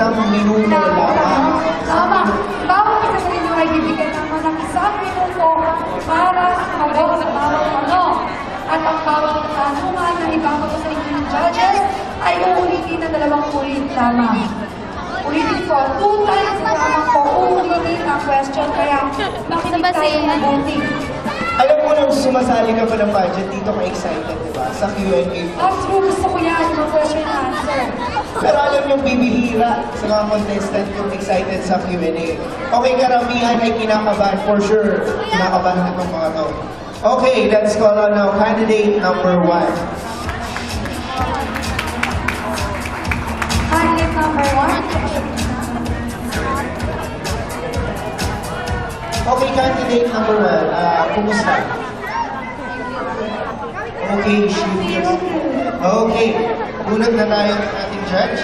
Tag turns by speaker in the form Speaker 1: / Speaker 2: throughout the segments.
Speaker 1: isang minuto lamang.
Speaker 2: Tama. Bawat isa sa inyo ay bibigyan naman ng isang minuto para sumagot sa bawat tanong. At ang bawat katanungan na ibabato sa inyo ng judges ay uulitin na 2 ulit lamang. Ulitin ko, 2 times lamang po uulitin ang question, kaya makinig tayo ng voting.
Speaker 1: Alam mo nang sumasali ka pa ng pageant, dito ka excited, di ba? Sa Q&A.
Speaker 2: True, gusto ko yan, yung question and answer.
Speaker 1: Pero alam nyo, bibihira sa mga contestant kung excited sa Q&A. Okay, karamihan ay kinakabahan, for sure. Kinakabahan itong mga to. Okay, let's call on now candidate number 1.
Speaker 2: Candidate number 1.
Speaker 1: Okay, candidate number 1. Kumusta? Okay, she Okay, unang na tayo ng ating judge.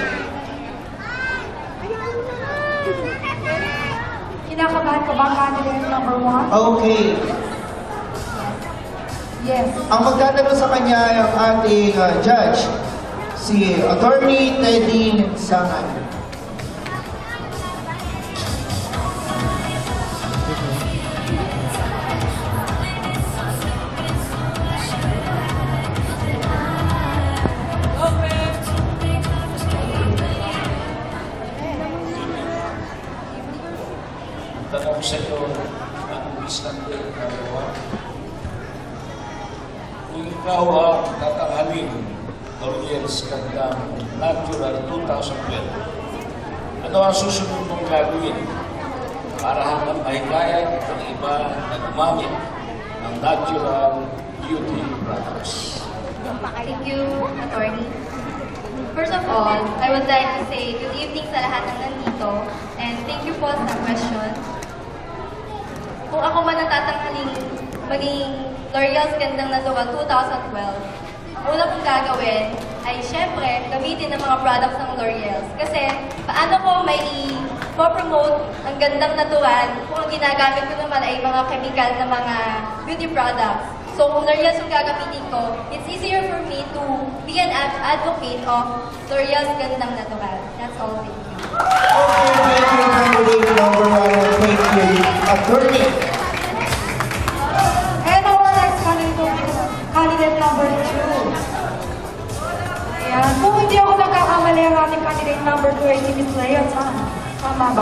Speaker 2: Kinakabahan ka ba, candidate number 1?
Speaker 1: Okay.
Speaker 2: Yes.
Speaker 1: Ang magtatanong sa kanya ay ang ating judge, si Attorney Teddy Sangan.
Speaker 3: Tanong sa iyo, ang isang dalawa. Kung ikaw ang tatanghalin, L'Oreal's Kandang Natural 2012, ano ang susunod mong gagawin para hanggang mahikayat ang iba na gumamit ng natural beauty products?
Speaker 4: Thank you, Attorney. First of all, I would like to say good evening sa lahat ng nandito and thank you po sa question. Kung ako man natatanghaling maging L'Oreal's Gandang Natural 2012, una kong gagawin ay syempre gamitin ang mga products ng L'Oreal's. Kasi paano ko may i-promote ang gandang natural kung ang ginagamit ko naman ay mga chemical na mga beauty products. So kung L'Oreal's yung gagamitin ko, it's easier for me to be an advocate of L'Oreal's Gandang Natural. That's all, thank you.
Speaker 1: Okay, thank you, candidate number 1. Thank you, Attorney.
Speaker 2: And our next candidate number 2. Ayan. Kung hindi ako nagkakamali, ang ating candidate number 2 ay si Miss Leia Tan. Tama ba?